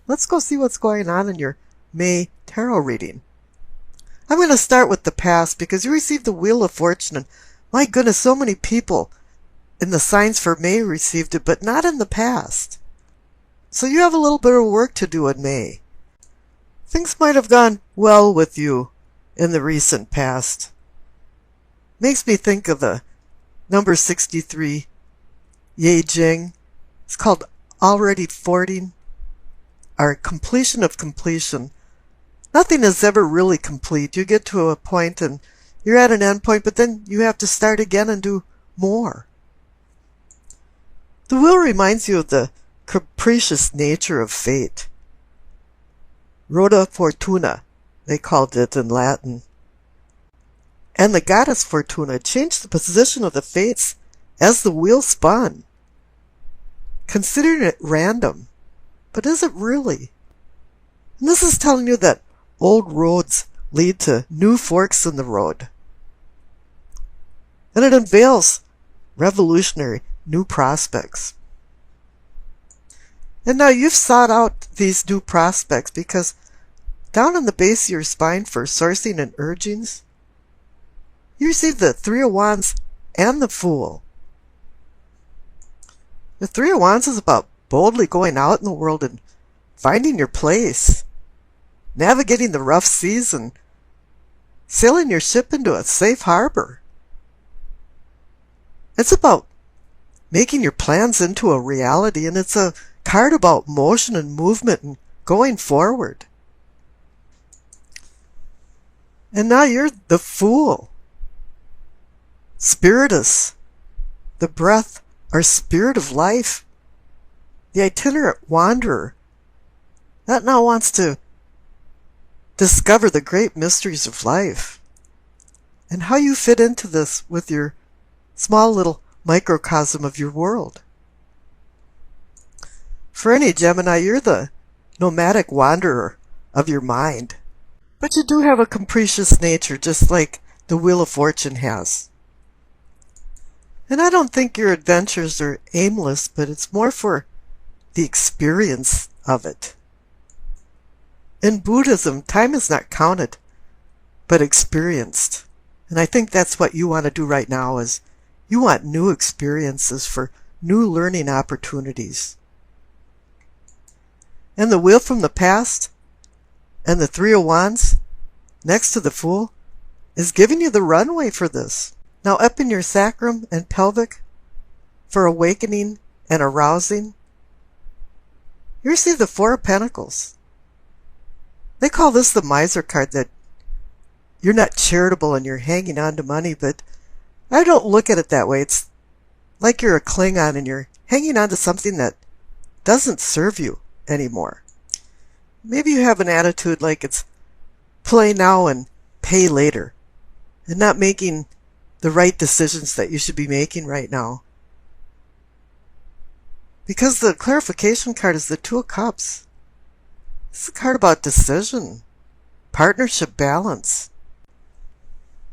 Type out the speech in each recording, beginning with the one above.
let's go see what's going on in your May tarot reading. I'm going to start with the past because you received the Wheel of Fortune, and my goodness, so many people in the signs for May received it, but not in the past. So you have a little bit of work to do in May. Things might have gone well with you in the recent past. Makes me think of the number 63, Ye Jing. It's called already 40, or completion of completion. Nothing is ever really complete. You get to a point and you're at an end point, but then you have to start again and do more. The wheel reminds you of the capricious nature of fate. Rota Fortuna, they called it in Latin. And the goddess Fortuna changed the position of the fates as the wheel spun. Considering it random, but is it really? And this is telling you that old roads lead to new forks in the road. And it unveils revolutionary new prospects. And now you've sought out these new prospects because down in the base of your spine for sourcing and urgings, you receive the Three of Wands and the Fool. The Three of Wands is about boldly going out in the world and finding your place, navigating the rough seas and sailing your ship into a safe harbor. It's about making your plans into a reality, and it's a card about motion and movement and going forward. And now you're the Fool. Spiritus, the breath or spirit of life, the itinerant wanderer, that now wants to discover the great mysteries of life and how you fit into this with your small little microcosm of your world. For any Gemini, you're the nomadic wanderer of your mind, but you do have a capricious nature just like the Wheel of Fortune has. And I don't think your adventures are aimless, but it's more for the experience of it. In Buddhism, time is not counted, but experienced. And I think that's what you want to do right now, is you want new experiences for new learning opportunities. And the Wheel from the past and the Three of Wands next to the Fool is giving you the runway for this. Now up in your sacrum and pelvic for awakening and arousing, you receive the Four of Pentacles. They call this the miser card, that you're not charitable and you're hanging on to money, but I don't look at it that way. It's like you're a Klingon and you're hanging on to something that doesn't serve you anymore. Maybe you have an attitude like it's play now and pay later, and not making the right decisions that you should be making right now. Because the clarification card is the Two of Cups. It's a card about decision, partnership balance.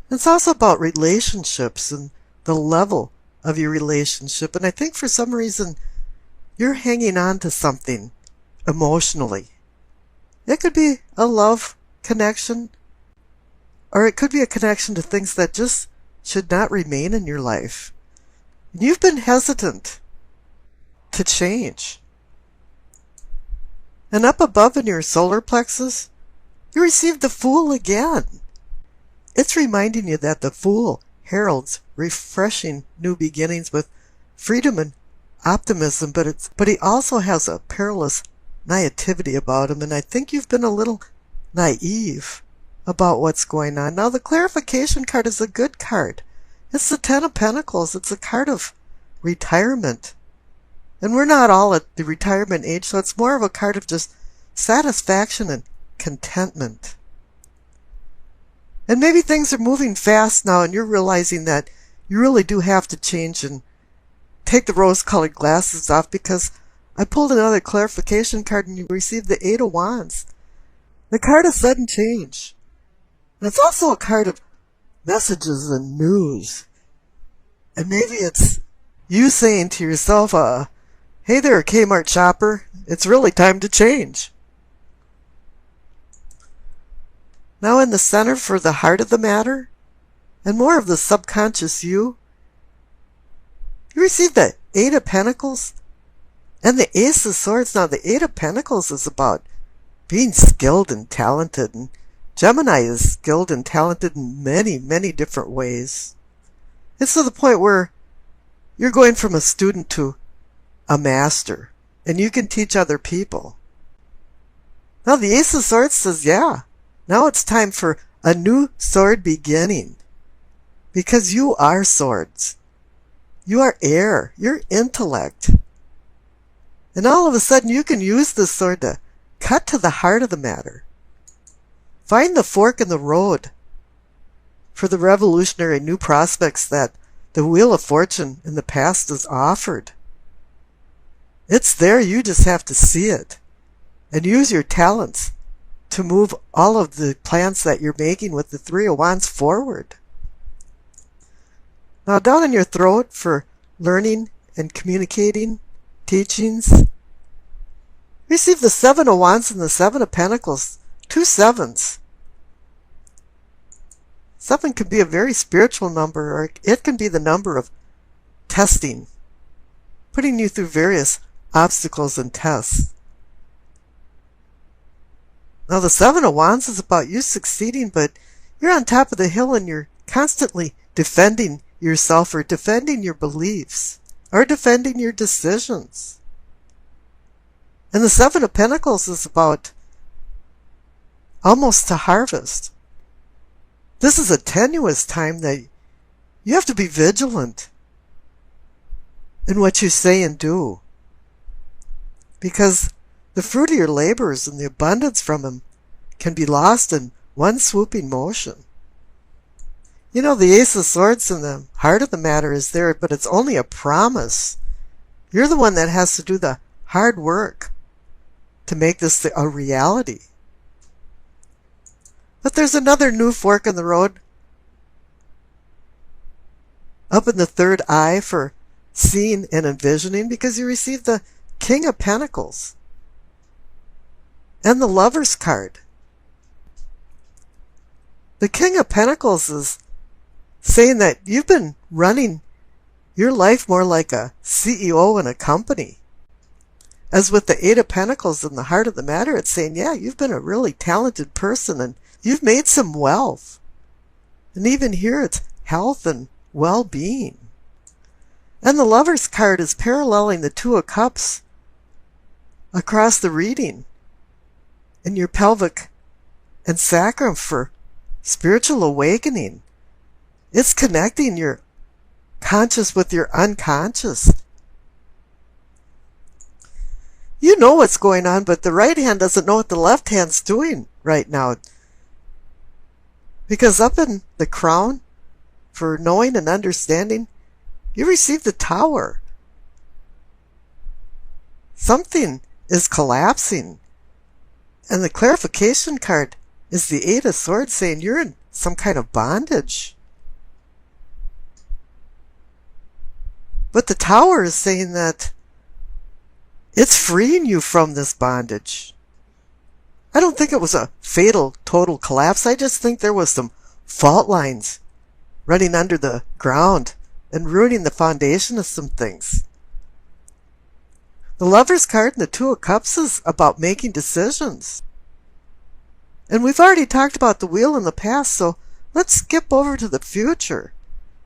It's also about relationships and the level of your relationship. And I think for some reason you're hanging on to something emotionally. It could be a love connection, or it could be a connection to things that just should not remain in your life. And you've been hesitant to change. And up above in your solar plexus, you received the Fool again. It's reminding you that the Fool heralds refreshing new beginnings with freedom and optimism, but he also has a perilous naivety about him, and I think you've been a little naive about what's going on. Now the clarification card is a good card. It's the Ten of Pentacles. It's a card of retirement. And we're not all at the retirement age, so it's more of a card of just satisfaction and contentment. And maybe things are moving fast now and you're realizing that you really do have to change and take the rose-colored glasses off, because I pulled another clarification card and you received the Eight of Wands. The card of sudden change. And it's also a card of messages and news. And maybe it's you saying to yourself, hey there, Kmart shopper, it's really time to change. Now in the center for the heart of the matter, and more of the subconscious you receive the Eight of Pentacles and the Ace of Swords. Now the Eight of Pentacles is about being skilled and talented, and Gemini is skilled and talented in many, many different ways. It's to the point where you're going from a student to a master, and you can teach other people. Now the Ace of Swords says, yeah, now it's time for a new sword beginning. Because you are swords. You are air. You're intellect. And all of a sudden you can use this sword to cut to the heart of the matter. Find the fork in the road for the revolutionary new prospects that the Wheel of Fortune in the past has offered. It's there, you just have to see it. And use your talents to move all of the plans that you're making with the Three of Wands forward. Now down in your throat for learning and communicating, teachings, receive the Seven of Wands and the Seven of Pentacles, 2 sevens. 7 can be a very spiritual number, or it can be the number of testing, putting you through various obstacles and tests. Now the Seven of Wands is about you succeeding, but you're on top of the hill and you're constantly defending yourself or defending your beliefs or defending your decisions. And the Seven of Pentacles is about almost to harvest. This is a tenuous time that you have to be vigilant in what you say and do, because the fruit of your labors and the abundance from them can be lost in one swooping motion. You know, the Ace of Swords in the heart of the matter is there, but it's only a promise. You're the one that has to do the hard work to make this a reality. But there's another new fork in the road up in the third eye for seeing and envisioning, because you receive the King of Pentacles and the Lover's card. The King of Pentacles is saying that you've been running your life more like a CEO in a company. As with the Eight of Pentacles in the heart of the matter, it's saying, yeah, you've been a really talented person and you've made some wealth. And even here it's health and well-being. And the Lover's card is paralleling the Two of Cups across the reading in your pelvic and sacrum for spiritual awakening. It's connecting your conscious with your unconscious. You know what's going on, but the right hand doesn't know what the left hand's doing right now. Because up in the crown, for knowing and understanding, you receive the Tower. Something is collapsing. And the clarification card is the Eight of Swords, saying you're in some kind of bondage. But the Tower is saying that it's freeing you from this bondage. I don't think it was a fatal, total collapse. I just think there was some fault lines running under the ground and ruining the foundation of some things. The Lover's card and the Two of Cups is about making decisions. And we've already talked about the wheel in the past, so let's skip over to the future.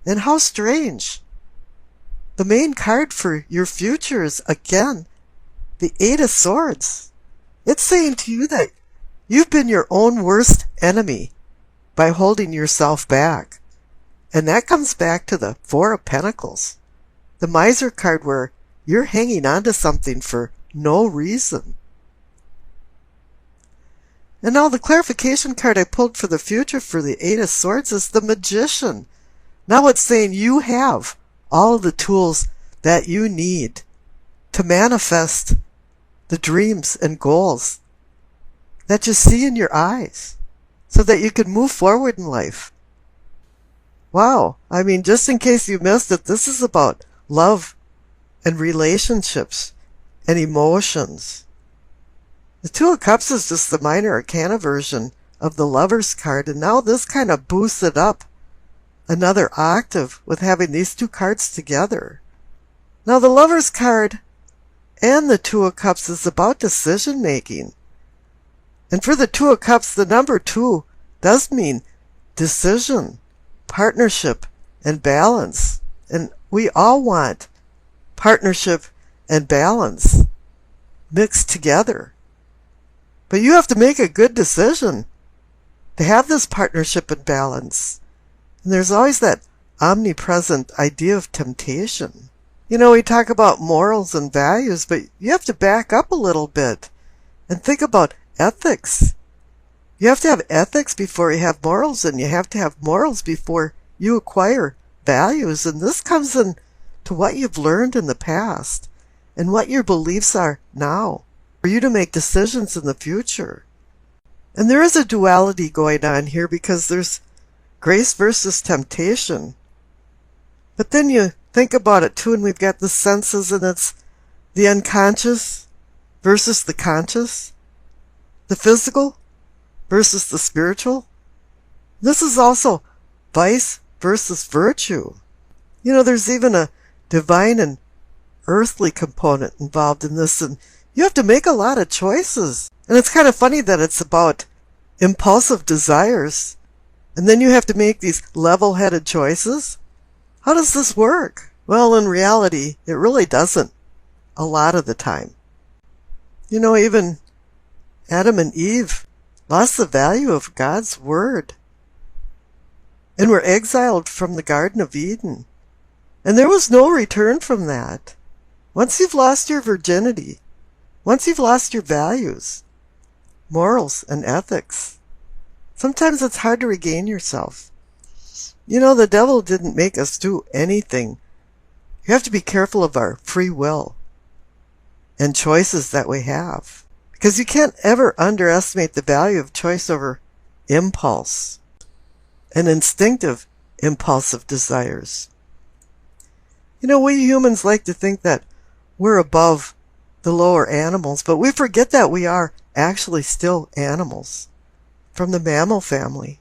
And how strange. The main card for your future is, again, the Eight of Swords. It's saying to you that you've been your own worst enemy by holding yourself back. And that comes back to the Four of Pentacles, the Miser card, where you're hanging on to something for no reason. And now the clarification card I pulled for the future for the Eight of Swords is the Magician. Now it's saying you have all the tools that you need to manifest the dreams and goals that you see in your eyes so that you can move forward in life. Wow. I mean, just in case you missed it, this is about love and relationships and emotions. The Two of Cups is just the minor arcana version of the Lover's card, and now this kind of boosts it up another octave with having these two cards together. Now the Lover's card and the Two of Cups is about decision making. And for the Two of Cups, the number 2 does mean decision, partnership, and balance. And we all want partnership and balance mixed together. But you have to make a good decision to have this partnership and balance. And there's always that omnipresent idea of temptation. You know, we talk about morals and values, but you have to back up a little bit and think about ethics. You have to have ethics before you have morals, and you have to have morals before you acquire values. And this comes in to what you've learned in the past and what your beliefs are now for you to make decisions in the future. And there is a duality going on here because there's grace versus temptation. But then you think about it too, and we've got the senses, and it's the unconscious versus the conscious, the physical versus the spiritual. This is also vice versus virtue. You know, there's even a divine and earthly component involved in this, and you have to make a lot of choices. And it's kind of funny that it's about impulsive desires, and then you have to make these level-headed choices. How does this work? Well, in reality, it really doesn't a lot of the time. You know, even Adam and Eve lost the value of God's word and were exiled from the Garden of Eden. And there was no return from that. Once you've lost your virginity, once you've lost your values, morals, and ethics, sometimes it's hard to regain yourself. You know, the devil didn't make us do anything. You have to be careful of our free will and choices that we have, because you can't ever underestimate the value of choice over impulse and instinctive impulsive desires. You know, we humans like to think that we're above the lower animals, but we forget that we are actually still animals from the mammal family.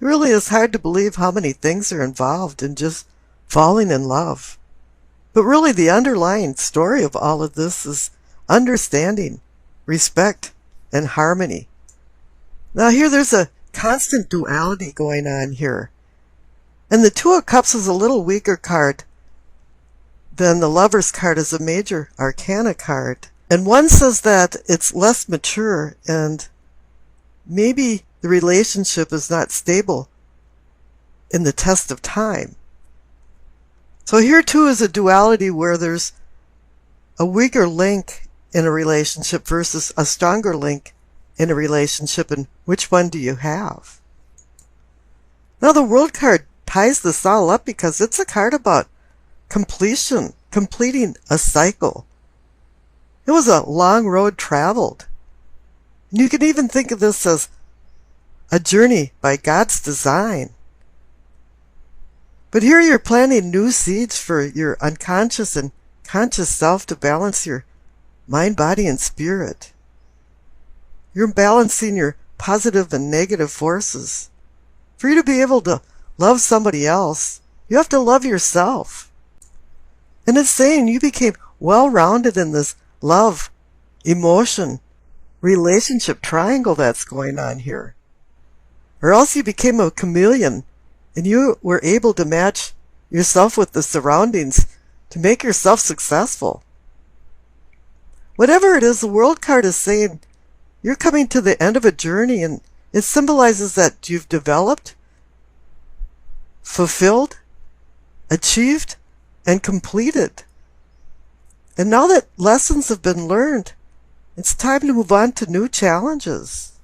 It really is hard to believe how many things are involved in just falling in love. But really the underlying story of all of this is understanding, respect, and harmony. Now here there's a constant duality going on here. And the Two of Cups is a little weaker card than the Lover's card is a major arcana card. And one says that it's less mature and maybe the relationship is not stable in the test of time. So here too is a duality where there's a weaker link in a relationship versus a stronger link in a relationship, and which one do you have? Now the World card ties this all up because it's a card about completion, completing a cycle. It was a long road traveled. You can even think of this as a journey by God's design. But here you're planting new seeds for your unconscious and conscious self to balance your mind, body, and spirit. You're balancing your positive and negative forces. For you to be able to love somebody else, you have to love yourself. And it's saying you became well-rounded in this love, emotion, relationship triangle that's going on here. Or else you became a chameleon and you were able to match yourself with the surroundings to make yourself successful. Whatever it is, the World card is saying you're coming to the end of a journey, and it symbolizes that you've developed, fulfilled, achieved, and completed. And now that lessons have been learned, it's time to move on to new challenges.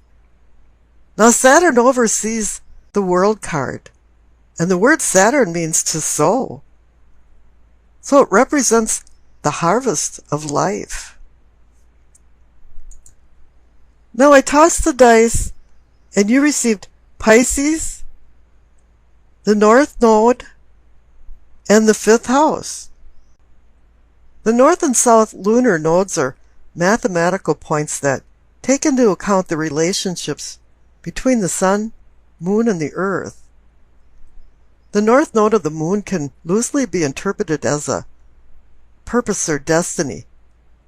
Now Saturn oversees the World card, and the word Saturn means to sow. So it represents the harvest of life. Now I tossed the dice, and you received Pisces, the North Node, and the 5th house. The North and South lunar nodes are mathematical points that take into account the relationships between the sun, moon, and the earth. The north node of the moon can loosely be interpreted as a purpose or destiny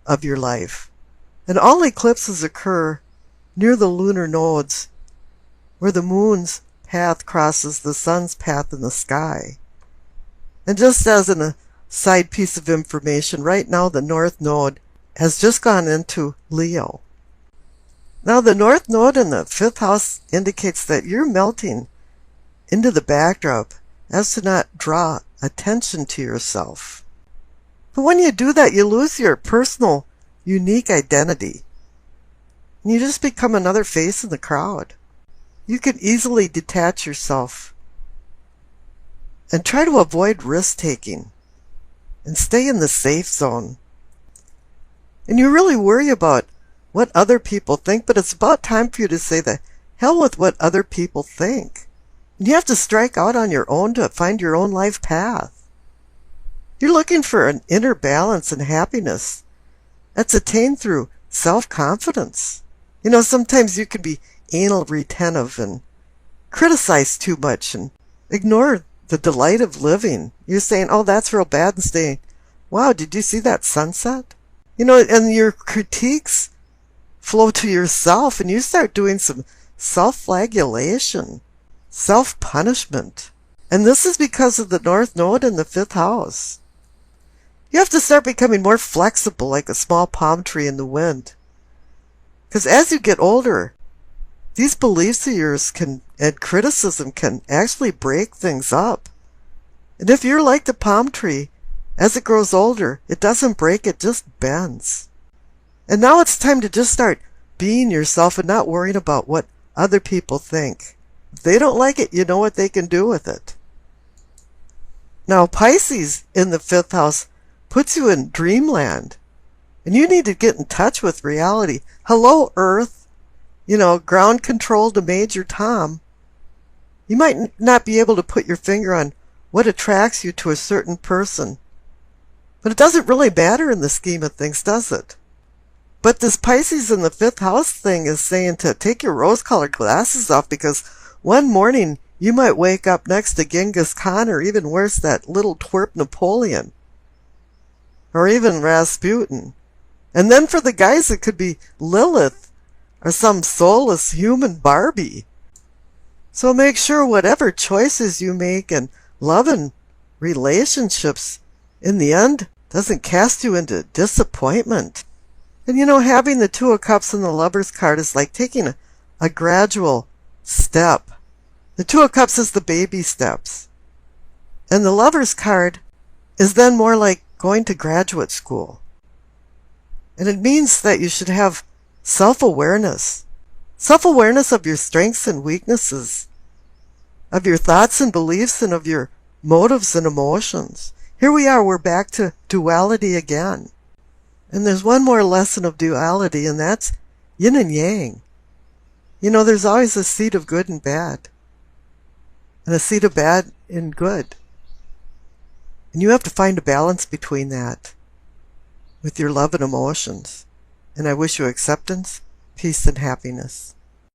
of your life. And all eclipses occur near the lunar nodes where the moon's path crosses the sun's path in the sky. And just as an aside piece of information, right now the north node has just gone into Leo. Now the north node in the 5th house indicates that you're melting into the backdrop as to not draw attention to yourself. But when you do that, you lose your personal, unique identity. And you just become another face in the crowd. You can easily detach yourself and try to avoid risk-taking and stay in the safe zone. And you really worry about what other people think, but it's about time for you to say the hell with what other people think. And you have to strike out on your own to find your own life path. You're looking for an inner balance and happiness that's attained through self-confidence. You know, sometimes you can be anal retentive and criticize too much and ignore the delight of living. You're saying, oh, that's real bad, and saying, wow, did you see that sunset? You know, and your critiques flow to yourself, and you start doing some self-flagellation, self-punishment. And this is because of the north node in the 5th house. You have to start becoming more flexible like a small palm tree in the wind. Because as you get older, these beliefs of yours and criticism can actually break things up. And if you're like the palm tree, as it grows older, it doesn't break, it just bends. And now it's time to just start being yourself and not worrying about what other people think. If they don't like it, you know what they can do with it. Now, Pisces in the 5th house puts you in dreamland. And you need to get in touch with reality. Hello, Earth. You know, ground control to Major Tom. You might not be able to put your finger on what attracts you to a certain person. But it doesn't really matter in the scheme of things, does it? But this Pisces in the 5th house thing is saying to take your rose-colored glasses off, because one morning you might wake up next to Genghis Khan, or even worse, that little twerp Napoleon. Or even Rasputin. And then for the guys, it could be Lilith or some soulless human Barbie. So make sure whatever choices you make in love and relationships, in the end, doesn't cast you into disappointment. And you know, having the 2 of Cups and the Lover's card is like taking a gradual step. The 2 of Cups is the baby steps. And the Lover's card is then more like going to graduate school. And it means that you should have self-awareness. Self-awareness of your strengths and weaknesses, of your thoughts and beliefs, and of your motives and emotions. Here we are, we're back to duality again. And there's one more lesson of duality, and that's yin and yang. You know, there's always a seed of good and bad, and a seed of bad and good. And you have to find a balance between that with your love and emotions. And I wish you acceptance, peace, and happiness.